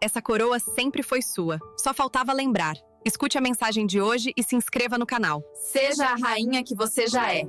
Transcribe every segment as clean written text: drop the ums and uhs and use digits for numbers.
Essa coroa sempre foi sua. Só faltava lembrar. Escute a mensagem de hoje e se inscreva no canal. Seja a rainha que você já é.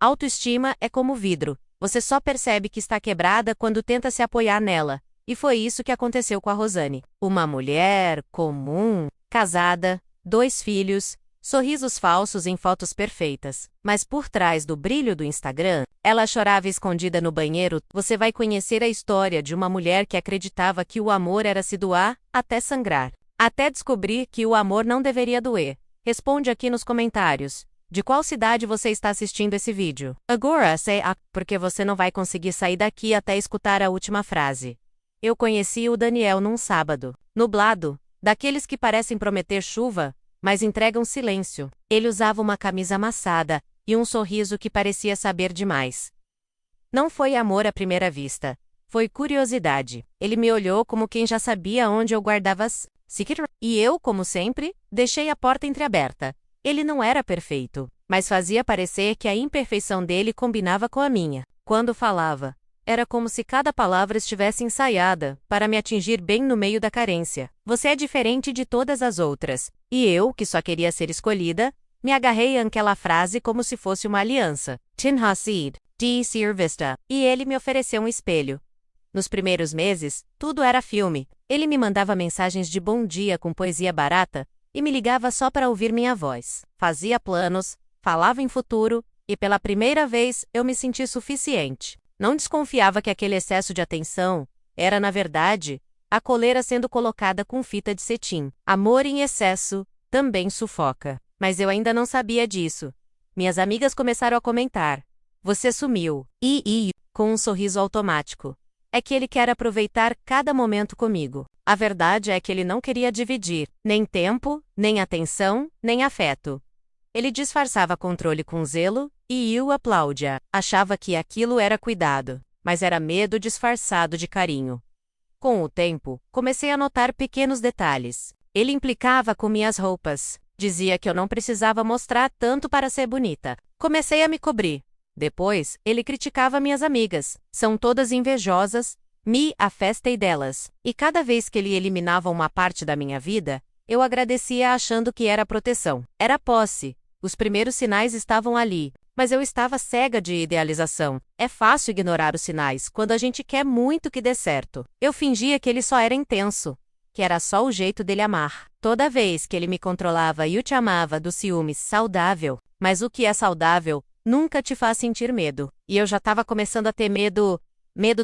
Autoestima é como vidro. Você só percebe que está quebrada quando tenta se apoiar nela. E foi isso que aconteceu com a Rosane. Uma mulher comum, casada, 2 filhos, sorrisos falsos em fotos perfeitas. Mas por trás do brilho do Instagram, ela chorava escondida no banheiro. Você vai conhecer a história de uma mulher que acreditava que o amor era se doar até sangrar. Até descobrir que o amor não deveria doer. Responde aqui nos comentários. De qual cidade você está assistindo esse vídeo? Agora sei porque você não vai conseguir sair daqui até escutar a última frase. Eu conheci o Daniel num sábado, nublado, daqueles que parecem prometer chuva, mas entregam silêncio. Ele usava uma camisa amassada e um sorriso que parecia saber demais. Não foi amor à primeira vista. Foi curiosidade. Ele me olhou como quem já sabia onde eu guardava as secrets. E eu, como sempre, deixei a porta entreaberta. Ele não era perfeito, mas fazia parecer que a imperfeição dele combinava com a minha. Quando falava, era como se cada palavra estivesse ensaiada, para me atingir bem no meio da carência. Você é diferente de todas as outras. E eu, que só queria ser escolhida, me agarrei àquela frase como se fosse uma aliança. Tin Hasid, de Sir Vista. E ele me ofereceu um espelho. Nos primeiros meses, tudo era filme. Ele me mandava mensagens de bom dia com poesia barata, e me ligava só para ouvir minha voz. Fazia planos, falava em futuro, e pela primeira vez eu me senti suficiente. Não desconfiava que aquele excesso de atenção era, na verdade, a coleira sendo colocada com fita de cetim. Amor em excesso também sufoca. Mas eu ainda não sabia disso. Minhas amigas começaram a comentar. Você sumiu. Com um sorriso automático. É que ele quer aproveitar cada momento comigo. A verdade é que ele não queria dividir, nem tempo, nem atenção, nem afeto. Ele disfarçava controle com zelo, e eu aplaudia. Achava que aquilo era cuidado, mas era medo disfarçado de carinho. Com o tempo, comecei a notar pequenos detalhes. Ele implicava com minhas roupas. Dizia que eu não precisava mostrar tanto para ser bonita. Comecei a me cobrir. Depois, ele criticava minhas amigas. São todas invejosas. Me afastei delas. E cada vez que ele eliminava uma parte da minha vida, eu agradecia achando que era proteção. Era posse. Os primeiros sinais estavam ali, mas eu estava cega de idealização. É fácil ignorar os sinais quando a gente quer muito que dê certo. Eu fingia que ele só era intenso, que era só o jeito dele amar. Toda vez que ele me controlava e eu te amava do ciúme saudável, mas o que é saudável nunca te faz sentir medo. E eu já estava começando a ter medo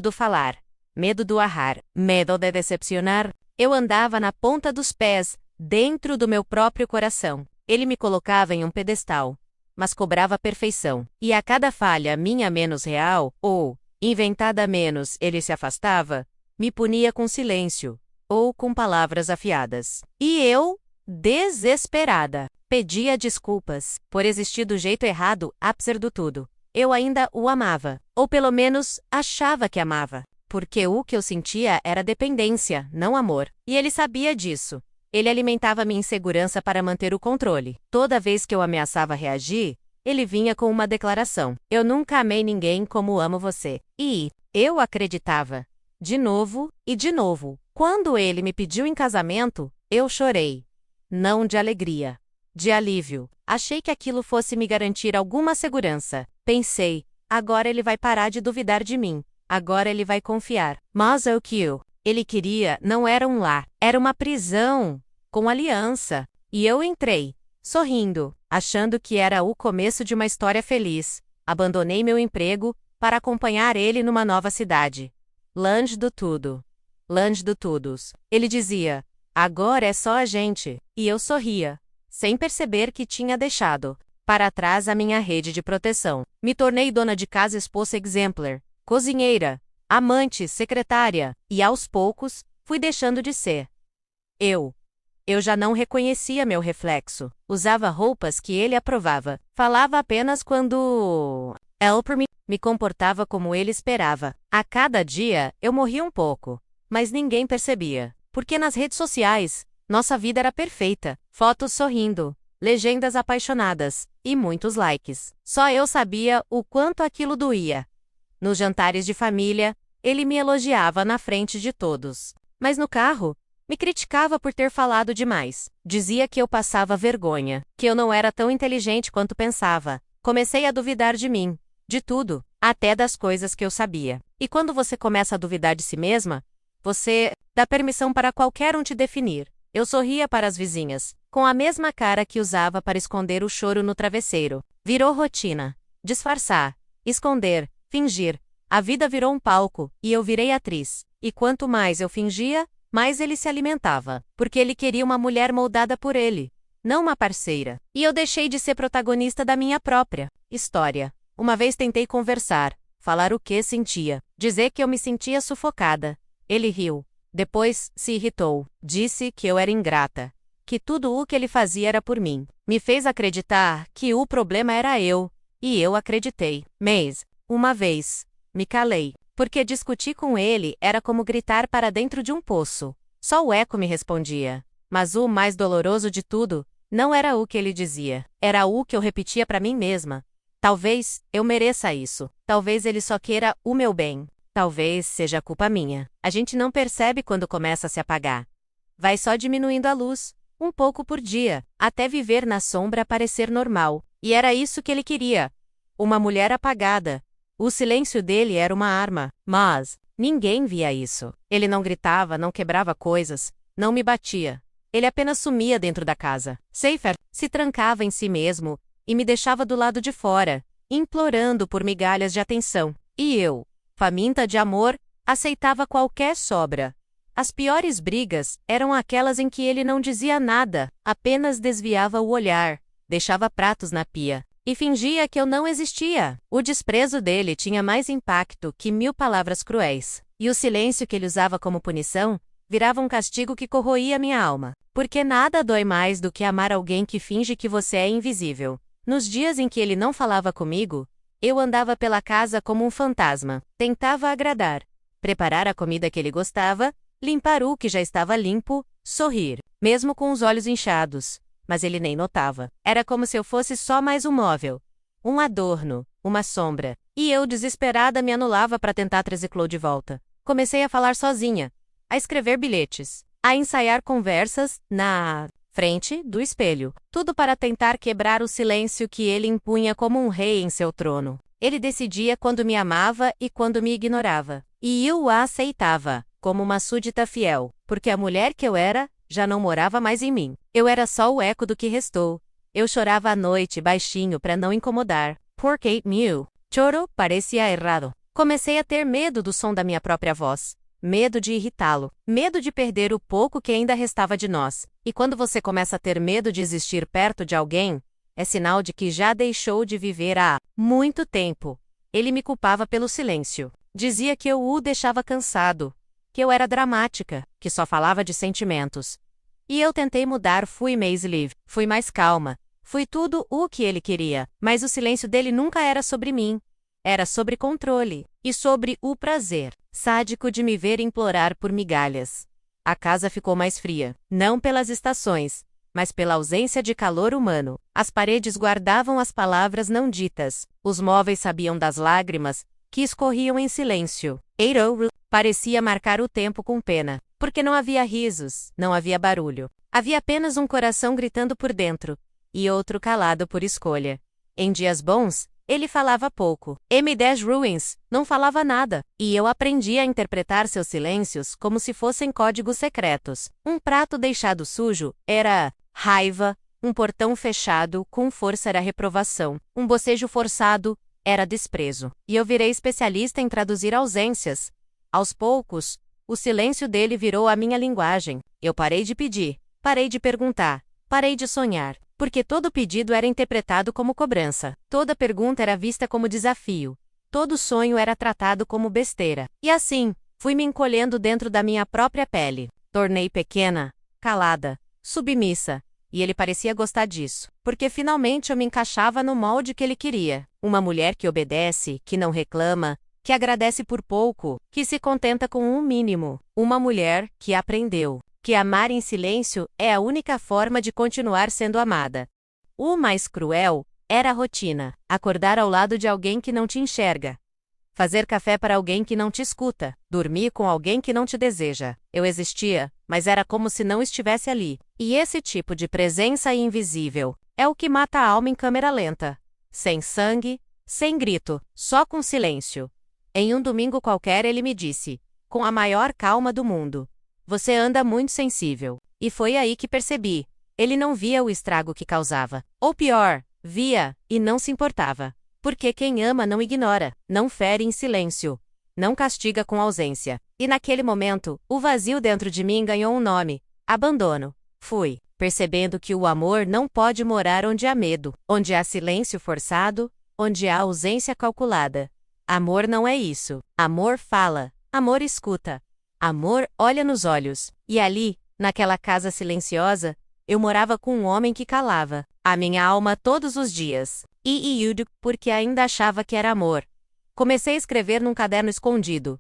do falar. Medo do errar, medo de decepcionar. Eu andava na ponta dos pés, dentro do meu próprio coração. Ele me colocava em um pedestal, mas cobrava a perfeição. E a cada falha minha menos real, ou inventada menos, ele se afastava, me punia com silêncio, ou com palavras afiadas. E eu, desesperada, pedia desculpas por existir do jeito errado, apesar do tudo. Eu ainda o amava, ou pelo menos achava que amava. Porque o que eu sentia era dependência, não amor. E ele sabia disso. Ele alimentava minha insegurança para manter o controle. Toda vez que eu ameaçava reagir, ele vinha com uma declaração. Eu nunca amei ninguém como amo você. E eu acreditava. De novo e de novo. Quando ele me pediu em casamento, eu chorei. Não de alegria. De alívio. Achei que aquilo fosse me garantir alguma segurança. Pensei, agora ele vai parar de duvidar de mim. Agora ele vai confiar. Mas o que ele queria não era um lar, era uma prisão, com aliança. E eu entrei, sorrindo, achando que era o começo de uma história feliz. Abandonei meu emprego para acompanhar ele numa nova cidade. Longe do tudo. Longe do todos. Ele dizia, agora é só a gente. E eu sorria, sem perceber que tinha deixado para trás a minha rede de proteção. Me tornei dona de casa, esposa exemplar. Cozinheira, amante, secretária, e aos poucos, fui deixando de ser. Eu já não reconhecia meu reflexo, usava roupas que ele aprovava, falava apenas quando ele me comportava como ele esperava. A cada dia, eu morria um pouco, mas ninguém percebia, porque nas redes sociais, nossa vida era perfeita, fotos sorrindo, legendas apaixonadas, e muitos likes. Só eu sabia o quanto aquilo doía. Nos jantares de família, ele me elogiava na frente de todos. Mas no carro, me criticava por ter falado demais. Dizia que eu passava vergonha, que eu não era tão inteligente quanto pensava. Comecei a duvidar de mim, de tudo, até das coisas que eu sabia. E quando você começa a duvidar de si mesma, você dá permissão para qualquer um te definir. Eu sorria para as vizinhas, com a mesma cara que usava para esconder o choro no travesseiro. Virou rotina. Disfarçar, esconder, fingir. A vida virou um palco, e eu virei atriz. E quanto mais eu fingia, mais ele se alimentava, porque ele queria uma mulher moldada por ele, não uma parceira. E eu deixei de ser protagonista da minha própria história. Uma vez tentei conversar, falar o que sentia, dizer que eu me sentia sufocada. Ele riu. Depois se irritou. Disse que eu era ingrata, que tudo o que ele fazia era por mim. Me fez acreditar que o problema era eu, e eu acreditei. Mas, uma vez, me calei, porque discutir com ele era como gritar para dentro de um poço. Só o eco me respondia. Mas o mais doloroso de tudo, não era o que ele dizia, era o que eu repetia para mim mesma. Talvez eu mereça isso. Talvez ele só queira o meu bem. Talvez seja culpa minha. A gente não percebe quando começa a se apagar. Vai só diminuindo a luz, um pouco por dia, até viver na sombra parecer normal. E era isso que ele queria. Uma mulher apagada. O silêncio dele era uma arma, mas ninguém via isso. Ele não gritava, não quebrava coisas, não me batia. Ele apenas sumia dentro da casa. Seifer se trancava em si mesmo e me deixava do lado de fora, implorando por migalhas de atenção. E eu, faminta de amor, aceitava qualquer sobra. As piores brigas eram aquelas em que ele não dizia nada, apenas desviava o olhar, deixava pratos na pia e fingia que eu não existia. O desprezo dele tinha mais impacto que 1000 palavras cruéis. E o silêncio que ele usava como punição virava um castigo que corroía minha alma. Porque nada dói mais do que amar alguém que finge que você é invisível. Nos dias em que ele não falava comigo, eu andava pela casa como um fantasma. Tentava agradar, preparar a comida que ele gostava, limpar o que já estava limpo, sorrir, mesmo com os olhos inchados. Mas ele nem notava. Era como se eu fosse só mais um móvel, um adorno, uma sombra. E eu, desesperada, me anulava para tentar trazê-lo de volta. Comecei a falar sozinha, a escrever bilhetes, a ensaiar conversas na frente do espelho. Tudo para tentar quebrar o silêncio que ele impunha como um rei em seu trono. Ele decidia quando me amava e quando me ignorava. E eu a aceitava, como uma súdita fiel, porque a mulher que eu era já não morava mais em mim. Eu era só o eco do que restou. Eu chorava à noite baixinho para não incomodar. Porque meu choro parecia errado. Comecei a ter medo do som da minha própria voz. Medo de irritá-lo. Medo de perder o pouco que ainda restava de nós. E quando você começa a ter medo de existir perto de alguém, é sinal de que já deixou de viver há muito tempo. Ele me culpava pelo silêncio. Dizia que eu o deixava cansado, que eu era dramática, que só falava de sentimentos. E eu tentei mudar, fui mais livre, fui mais calma, fui tudo o que ele queria, mas o silêncio dele nunca era sobre mim. Era sobre controle, e sobre o prazer sádico de me ver implorar por migalhas. A casa ficou mais fria, não pelas estações, mas pela ausência de calor humano. As paredes guardavam as palavras não ditas, os móveis sabiam das lágrimas, que escorriam em silêncio. Eiro parecia marcar o tempo com pena, porque não havia risos, não havia barulho. Havia apenas um coração gritando por dentro, e outro calado por escolha. Em dias bons, ele falava pouco. M10 Ruins não falava nada, e eu aprendi a interpretar seus silêncios como se fossem códigos secretos. Um prato deixado sujo era raiva, um portão fechado com força era reprovação, um bocejo forçado era desprezo. E eu virei especialista em traduzir ausências. Aos poucos, o silêncio dele virou a minha linguagem. Eu parei de pedir, parei de perguntar, parei de sonhar. Porque todo pedido era interpretado como cobrança. Toda pergunta era vista como desafio. Todo sonho era tratado como besteira. E assim, fui me encolhendo dentro da minha própria pele. Tornei pequena, calada, submissa. E ele parecia gostar disso. Porque finalmente eu me encaixava no molde que ele queria. Uma mulher que obedece, que não reclama, que agradece por pouco, que se contenta com um mínimo. Uma mulher que aprendeu que amar em silêncio é a única forma de continuar sendo amada. O mais cruel era a rotina. Acordar ao lado de alguém que não te enxerga. fazer café para alguém que não te escuta, dormir com alguém que não te deseja. Eu existia, mas era como se não estivesse ali. E esse tipo de presença invisível é o que mata a alma em câmera lenta. Sem sangue, sem grito, só com silêncio. Em um domingo qualquer ele me disse, com a maior calma do mundo: você anda muito sensível. E foi aí que percebi. Ele não via o estrago que causava. Ou pior, via, e não se importava. Porque quem ama não ignora, não fere em silêncio, não castiga com ausência. E naquele momento, o vazio dentro de mim ganhou um nome: abandono. Fui percebendo que o amor não pode morar onde há medo, onde há silêncio forçado, onde há ausência calculada. Amor não é isso. Amor fala, amor escuta, amor olha nos olhos. E ali, naquela casa silenciosa, eu morava com um homem que calava a minha alma todos os dias. Porque ainda achava que era amor. Comecei a escrever num caderno escondido.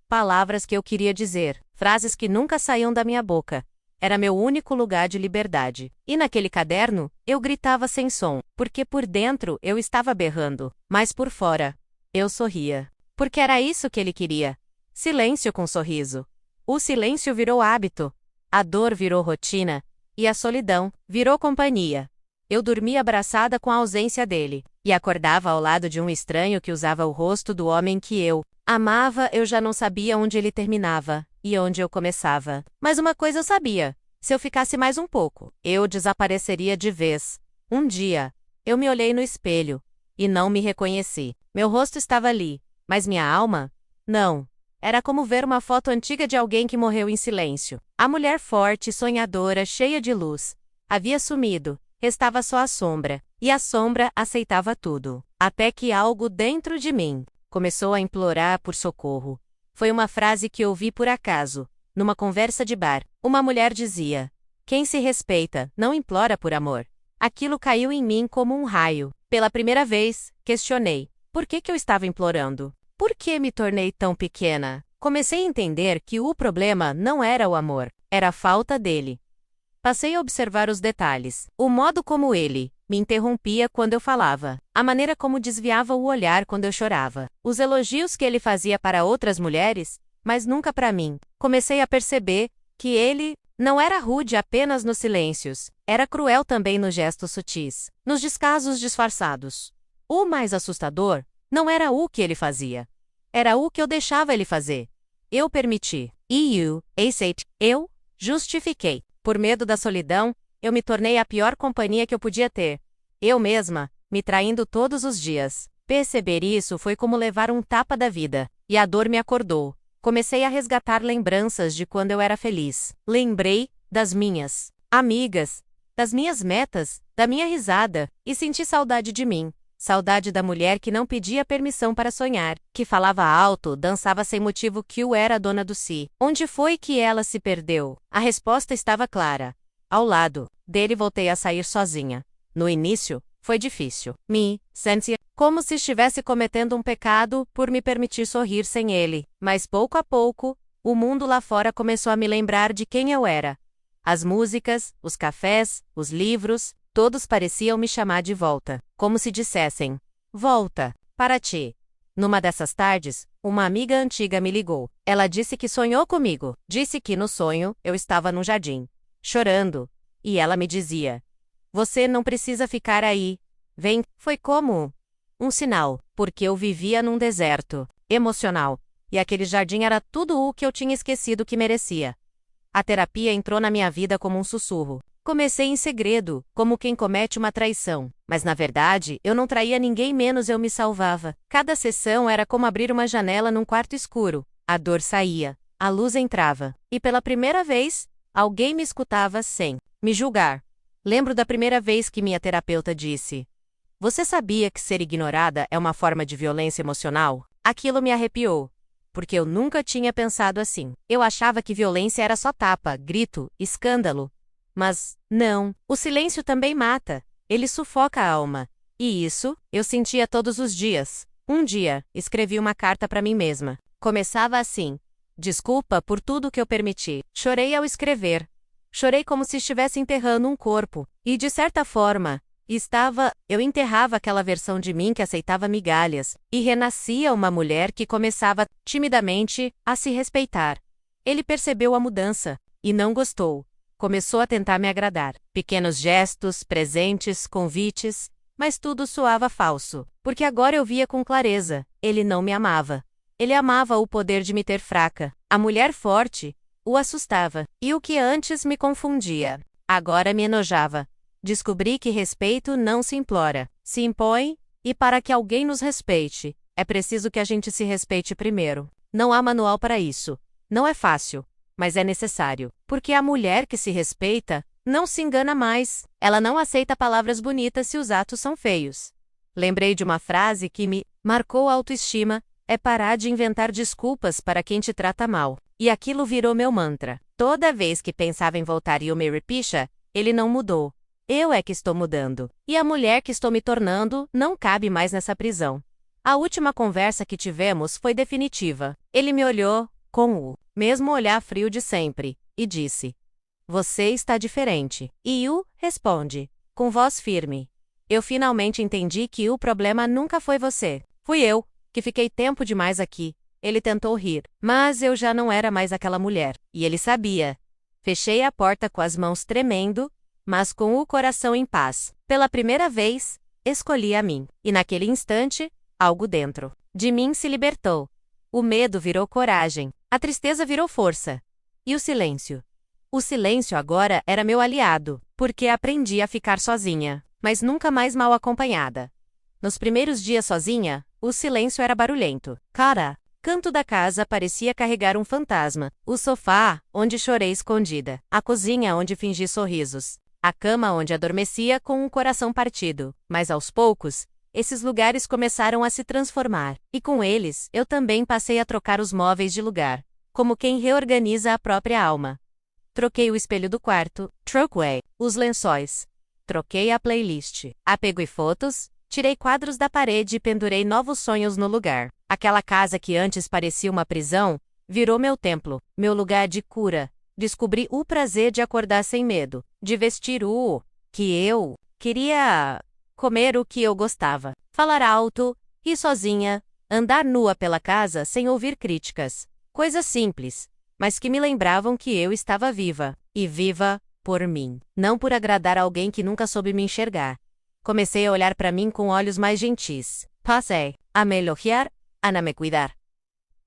Palavras que eu queria dizer, frases que nunca saíam da minha boca. Era meu único lugar de liberdade. E naquele caderno, eu gritava sem som, porque por dentro eu estava berrando, mas por fora, eu sorria. Porque era isso que ele queria. Silêncio com sorriso. O silêncio virou hábito. A dor virou rotina. E a solidão virou companhia. Eu dormia abraçada com a ausência dele, e acordava ao lado de um estranho que usava o rosto do homem que eu amava. Eu já não sabia onde ele terminava, e onde eu começava. Mas uma coisa eu sabia: se eu ficasse mais um pouco, eu desapareceria de vez. Um dia, eu me olhei no espelho, e não me reconheci. Meu rosto estava ali, mas minha alma? Não. Era como ver uma foto antiga de alguém que morreu em silêncio. A mulher forte, sonhadora, cheia de luz, havia sumido. Restava só a sombra, e a sombra aceitava tudo. Até que algo dentro de mim começou a implorar por socorro. Foi uma frase que ouvi por acaso, numa conversa de bar. Uma mulher dizia: quem se respeita, não implora por amor. Aquilo caiu em mim como um raio. Pela primeira vez, questionei: por que eu estava implorando? Por que me tornei tão pequena? Comecei a entender que o problema não era o amor, era a falta dele. Passei a observar os detalhes, o modo como ele me interrompia quando eu falava, a maneira como desviava o olhar quando eu chorava, os elogios que ele fazia para outras mulheres, mas nunca para mim. Comecei a perceber que ele não era rude apenas nos silêncios, era cruel também nos gestos sutis, nos descasos disfarçados. O mais assustador não era o que ele fazia, era o que eu deixava ele fazer. Eu permiti. Eu justifiquei. Por medo da solidão, eu me tornei a pior companhia que eu podia ter. Eu mesma, me traindo todos os dias. Perceber isso foi como levar um tapa da vida, e a dor me acordou. Comecei a resgatar lembranças de quando eu era feliz. Lembrei das minhas amigas, das minhas metas, da minha risada, e senti saudade de mim. Saudade da mulher que não pedia permissão para sonhar, que falava alto, dançava sem motivo, que eu era a dona do si. Onde foi que ela se perdeu? A resposta estava clara. Ao lado dele voltei a sair sozinha. No início, foi difícil. Me sentia como se estivesse cometendo um pecado por me permitir sorrir sem ele. Mas pouco a pouco, o mundo lá fora começou a me lembrar de quem eu era. As músicas, os cafés, os livros, todos pareciam me chamar de volta, como se dissessem: volta, para ti. Numa dessas tardes, uma amiga antiga me ligou. Ela disse que sonhou comigo. Disse que no sonho, eu estava no jardim, chorando. E ela me dizia: você não precisa ficar aí. Vem. Foi como um sinal, porque eu vivia num deserto emocional. E aquele jardim era tudo o que eu tinha esquecido que merecia. A terapia entrou na minha vida como um sussurro. Comecei em segredo, como quem comete uma traição. Mas na verdade, eu não traía ninguém, menos eu me salvava. Cada sessão era como abrir uma janela num quarto escuro. A dor saía, a luz entrava. E pela primeira vez, alguém me escutava sem me julgar. Lembro da primeira vez que minha terapeuta disse: você sabia que ser ignorada é uma forma de violência emocional? Aquilo me arrepiou, porque eu nunca tinha pensado assim. Eu achava que violência era só tapa, grito, escândalo. Mas, não, o silêncio também mata. Ele sufoca a alma. E isso, eu sentia todos os dias. Um dia, escrevi uma carta para mim mesma. Começava assim: desculpa por tudo que eu permiti. Chorei ao escrever. Chorei como se estivesse enterrando um corpo. E de certa forma, Eu enterrava aquela versão de mim que aceitava migalhas, e renascia uma mulher que começava, timidamente, a se respeitar. Ele percebeu a mudança, e não gostou. Começou a tentar me agradar. Pequenos gestos, presentes, convites, mas tudo soava falso, porque agora eu via com clareza, ele não me amava. Ele amava o poder de me ter fraca. A mulher forte o assustava, e o que antes me confundia, agora me enojava. Descobri que respeito não se implora, se impõe, e para que alguém nos respeite, é preciso que a gente se respeite primeiro. Não há manual para isso. Não é fácil, mas é necessário, porque a mulher que se respeita não se engana mais. Ela não aceita palavras bonitas se os atos são feios. Lembrei de uma frase que me marcou a autoestima, é parar de inventar desculpas para quem te trata mal. E aquilo virou meu mantra. Toda vez que pensava em voltar e o me repicha, ele não mudou. Eu é que estou mudando. E a mulher que estou me tornando não cabe mais nessa prisão. A última conversa que tivemos foi definitiva. Ele me olhou, com o mesmo olhar frio de sempre, e disse: "Você está diferente." E Yu responde, com voz firme: "Eu finalmente entendi que o problema nunca foi você. Fui eu, que fiquei tempo demais aqui." Ele tentou rir, mas eu já não era mais aquela mulher, e ele sabia. Fechei a porta com as mãos tremendo, mas com o coração em paz. Pela primeira vez, escolhi a mim. E naquele instante, algo dentro de mim se libertou. O medo virou coragem, a tristeza virou força. E o silêncio? O silêncio agora era meu aliado, porque aprendi a ficar sozinha, mas nunca mais mal acompanhada. Nos primeiros dias sozinha, o silêncio era barulhento. Cada canto da casa parecia carregar um fantasma. O sofá, onde chorei escondida. A cozinha, onde fingi sorrisos. A cama onde adormecia com um coração partido. Mas aos poucos, esses lugares começaram a se transformar. E com eles, eu também passei a trocar os móveis de lugar, como quem reorganiza a própria alma. Troquei o espelho do quarto, troquei os lençóis. Troquei a playlist. Apego e fotos, tirei quadros da parede e pendurei novos sonhos no lugar. Aquela casa que antes parecia uma prisão, virou meu templo, meu lugar de cura. Descobri o prazer de acordar sem medo, de vestir o que eu queria, comer o que eu gostava, falar alto, ir sozinha, andar nua pela casa sem ouvir críticas. Coisas simples, mas que me lembravam que eu estava viva, e viva por mim, não por agradar alguém que nunca soube me enxergar. Comecei a olhar para mim com olhos mais gentis. Passei a me elogiar, a me cuidar,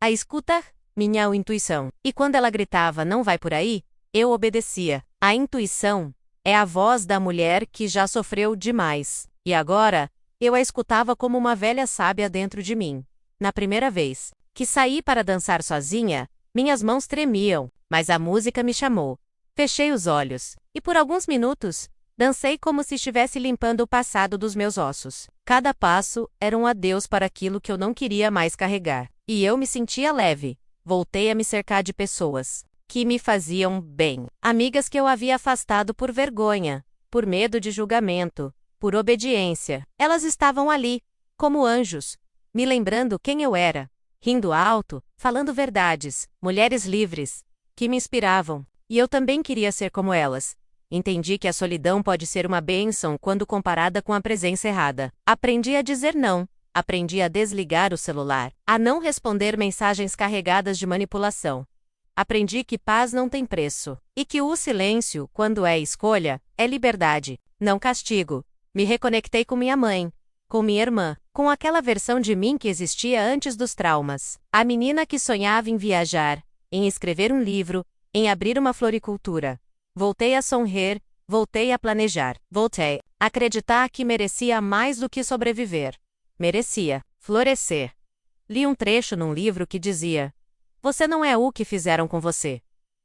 a escutar minha intuição. E quando ela gritava, "Não vai por aí", eu obedecia. A intuição é a voz da mulher que já sofreu demais. E agora, eu a escutava como uma velha sábia dentro de mim. Na primeira vez que saí para dançar sozinha, minhas mãos tremiam, mas a música me chamou. Fechei os olhos, e por alguns minutos, dancei como se estivesse limpando o passado dos meus ossos. Cada passo era um adeus para aquilo que eu não queria mais carregar. E eu me sentia leve. Voltei a me cercar de pessoas que me faziam bem. Amigas que eu havia afastado por vergonha, por medo de julgamento, por obediência. Elas estavam ali, como anjos, me lembrando quem eu era, rindo alto, falando verdades, mulheres livres, que me inspiravam. E eu também queria ser como elas. Entendi que a solidão pode ser uma bênção quando comparada com a presença errada. Aprendi a dizer não. Aprendi a desligar o celular, a não responder mensagens carregadas de manipulação. Aprendi que paz não tem preço, e que o silêncio, quando é escolha, é liberdade, não castigo. Me reconectei com minha mãe, com minha irmã, com aquela versão de mim que existia antes dos traumas. A menina que sonhava em viajar, em escrever um livro, em abrir uma floricultura. Voltei a sorrir, voltei a planejar, voltei a acreditar que merecia mais do que sobreviver. Merecia florescer. Li um trecho num livro que dizia: "Você não é o que fizeram com você.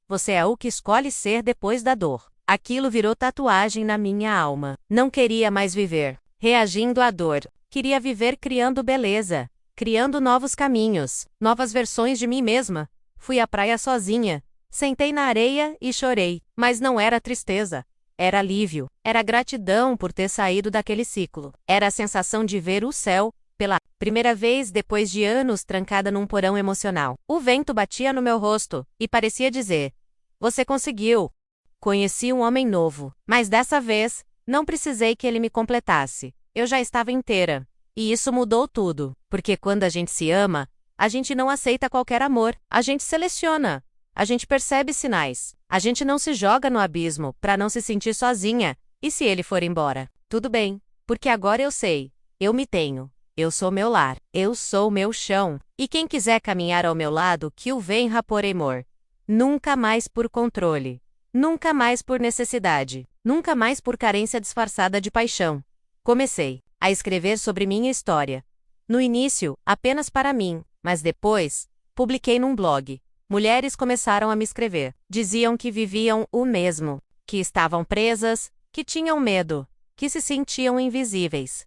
Você é o que escolhe ser depois da dor." Aquilo virou tatuagem na minha alma. Não queria mais viver reagindo à dor. Queria viver criando beleza, criando novos caminhos, novas versões de mim mesma. Fui à praia sozinha. Sentei na areia e chorei. Mas não era tristeza. Era alívio, era gratidão por ter saído daquele ciclo. Era a sensação de ver o céu, pela primeira vez depois de anos trancada num porão emocional. O vento batia no meu rosto, e parecia dizer: "Você conseguiu." Conheci um homem novo, mas dessa vez, Não precisei que ele me completasse. Eu já estava inteira. E isso mudou tudo. Porque quando a gente se ama, a gente não aceita qualquer amor. A gente seleciona. A gente percebe sinais. A gente não se joga no abismo para não se sentir sozinha. E se ele for embora? Tudo bem. Porque agora eu sei. Eu me tenho. Eu sou meu lar. Eu sou meu chão. E quem quiser caminhar ao meu lado, que o venha por amor. Nunca mais por controle. Nunca mais por necessidade. Nunca mais por carência disfarçada de paixão. Comecei a escrever sobre minha história. No início, apenas para mim, mas depois, publiquei num blog. Mulheres começaram a me escrever. Diziam que viviam o mesmo, que estavam presas, que tinham medo, que se sentiam invisíveis.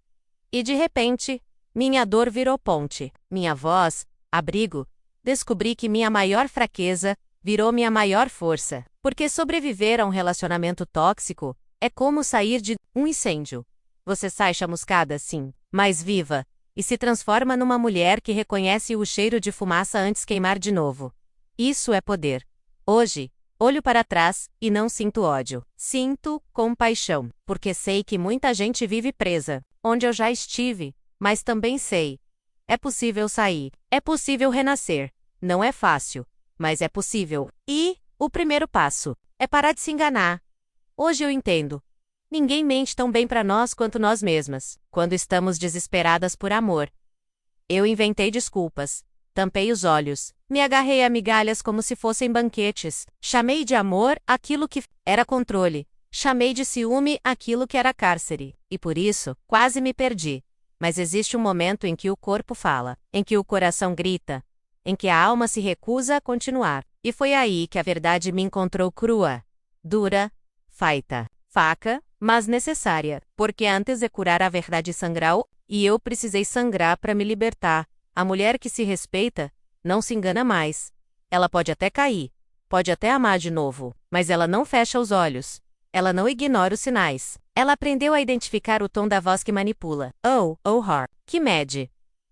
E de repente, minha dor virou ponte, minha voz, abrigo. Descobri que minha maior fraqueza virou minha maior força. Porque sobreviver a um relacionamento tóxico é como sair de um incêndio. Você sai chamuscada, sim, mas viva, e se transforma numa mulher que reconhece o cheiro de fumaça antes queimar de novo. Isso é poder. Hoje, olho para trás e não sinto ódio. Sinto compaixão, porque sei que muita gente vive presa, onde eu já estive, mas também sei. É possível sair, é possível renascer. Não é fácil, mas é possível. E o primeiro passo é parar de se enganar. Hoje eu entendo. Ninguém mente tão bem para nós quanto nós mesmas, quando estamos desesperadas por amor. Eu inventei desculpas. Tampei os olhos, me agarrei a migalhas como se fossem banquetes, chamei de amor aquilo que era controle, chamei de ciúme aquilo que era cárcere, e por isso, quase me perdi. Mas existe um momento em que o corpo fala, em que o coração grita, em que a alma se recusa a continuar, e foi aí que a verdade me encontrou crua, dura, faita, faca, mas necessária, porque antes de curar a verdade sangrou, e eu precisei sangrar para me libertar. A mulher que se respeita, não se engana mais. Ela pode até cair, pode até amar de novo, mas ela não fecha os olhos. Ela não ignora os sinais. Ela aprendeu a identificar o tom da voz que manipula. Her, que mede.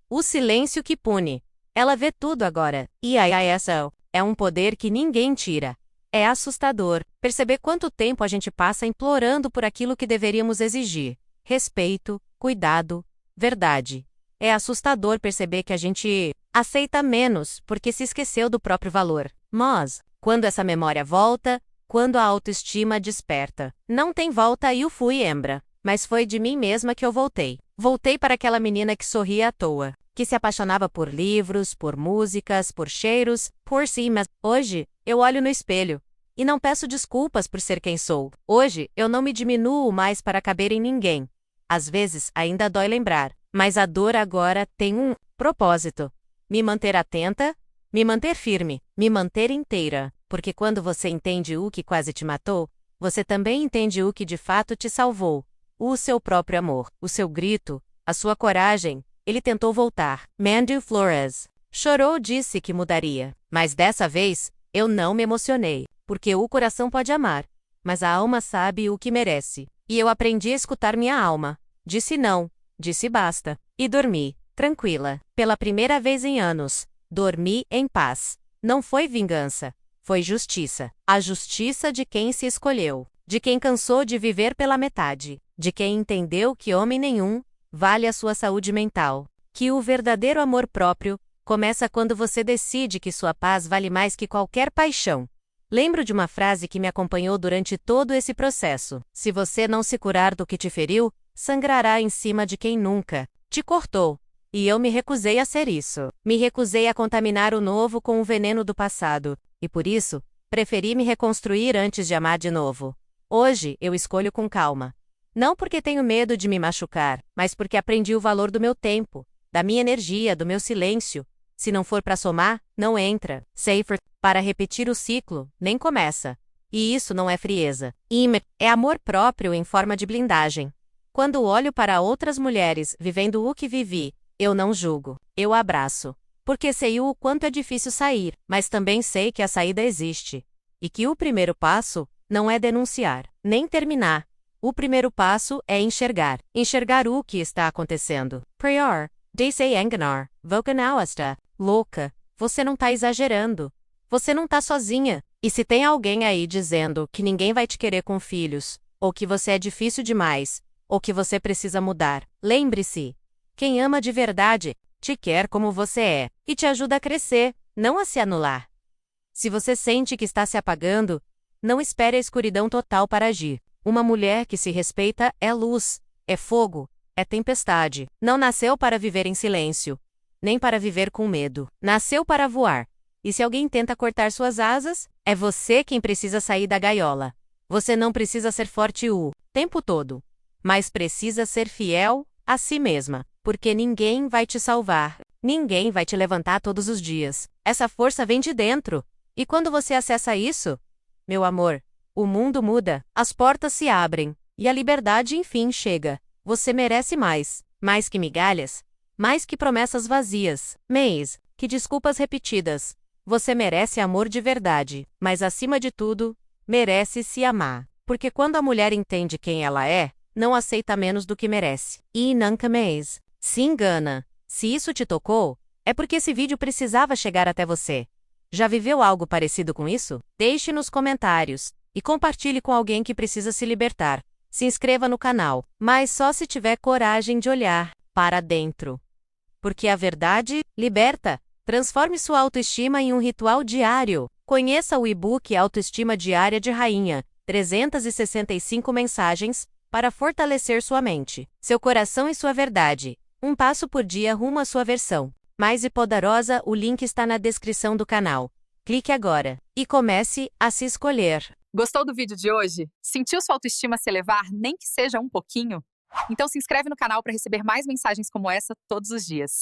O silêncio que pune. Ela vê tudo agora. IISO. É um poder que ninguém tira. É assustador perceber quanto tempo a gente passa implorando por aquilo que deveríamos exigir. Respeito, cuidado, verdade. É assustador perceber que a gente aceita menos porque se esqueceu do próprio valor. Mas, quando essa memória volta, quando a autoestima desperta, não tem volta e eu fui Embra. Mas foi de mim mesma que eu voltei. Voltei para aquela menina que sorria à toa, que se apaixonava por livros, por músicas, por cheiros, por si, mas hoje, eu olho no espelho. E não peço desculpas por ser quem sou. Hoje, eu não me diminuo mais para caber em ninguém. Às vezes, ainda dói lembrar. Mas a dor agora tem um propósito. Me manter atenta, me manter firme, me manter inteira. Porque quando você entende o que quase te matou, você também entende o que de fato te salvou. O seu próprio amor, o seu grito, a sua coragem. Ele tentou voltar. Mandy Flores. Chorou, disse que mudaria. Mas dessa vez, eu não me emocionei. Porque o coração pode amar, mas a alma sabe o que merece. E eu aprendi a escutar minha alma. Disse não. Disse basta. E dormi, tranquila. Pela primeira vez em anos. Dormi em paz. Não foi vingança. Foi justiça. A justiça de quem se escolheu. De quem cansou de viver pela metade. De quem entendeu que homem nenhum vale a sua saúde mental. Que o verdadeiro amor próprio começa quando você decide que sua paz vale mais que qualquer paixão. Lembro de uma frase que me acompanhou durante todo esse processo. Se você não se curar do que te feriu, sangrará em cima de quem nunca te cortou. E eu me recusei a ser isso. Me recusei a contaminar o novo com o veneno do passado. E por isso, preferi me reconstruir antes de amar de novo. Hoje, eu escolho com calma. Não porque tenho medo de me machucar, mas porque aprendi o valor do meu tempo, da minha energia, do meu silêncio. Se não for para somar, não entra. Safer, para repetir o ciclo, nem começa. E isso não é frieza. É amor próprio em forma de blindagem. Quando olho para outras mulheres vivendo o que vivi, eu não julgo, eu abraço. Porque sei o quanto é difícil sair, mas também sei que a saída existe. E que o primeiro passo não é denunciar, nem terminar. O primeiro passo é enxergar. Enxergar o que está acontecendo. Prior, Daisy Enganar, Vokanauasta. Louca, você não tá exagerando. Você não tá sozinha. E se tem alguém aí dizendo que ninguém vai te querer com filhos, ou que você é difícil demais, ou que você precisa mudar. Lembre-se, quem ama de verdade te quer como você é e te ajuda a crescer, não a se anular. Se você sente que está se apagando, não espere a escuridão total para agir. Uma mulher que se respeita é luz, é fogo, é tempestade. Não nasceu para viver em silêncio, nem para viver com medo. Nasceu para voar. E se alguém tenta cortar suas asas, é você quem precisa sair da gaiola. Você não precisa ser forte o tempo todo, mas precisa ser fiel a si mesma, porque ninguém vai te salvar, ninguém vai te levantar todos os dias. Essa força vem de dentro. E quando você acessa isso, meu amor, o mundo muda, as portas se abrem, e a liberdade enfim chega. Você merece mais, mais que migalhas, mais que promessas vazias, mais que desculpas repetidas. Você merece amor de verdade, mas acima de tudo, merece se amar. Porque quando a mulher entende quem ela é, não aceita menos do que merece. E nunca mais se engana. Se isso te tocou, é porque esse vídeo precisava chegar até você. Já viveu algo parecido com isso? Deixe nos comentários e compartilhe com alguém que precisa se libertar. Se inscreva no canal, mas só se tiver coragem de olhar para dentro. Porque a verdade liberta. Transforme sua autoestima em um ritual diário. Conheça o e-book Autoestima Diária de Rainha, 365 mensagens para fortalecer sua mente, seu coração e sua verdade. Um passo por dia rumo à sua versão mais e poderosa. O link está na descrição do canal. Clique agora e comece a se escolher. Gostou do vídeo de hoje? Sentiu sua autoestima se elevar, nem que seja um pouquinho? Então se inscreve no canal para receber mais mensagens como essa todos os dias.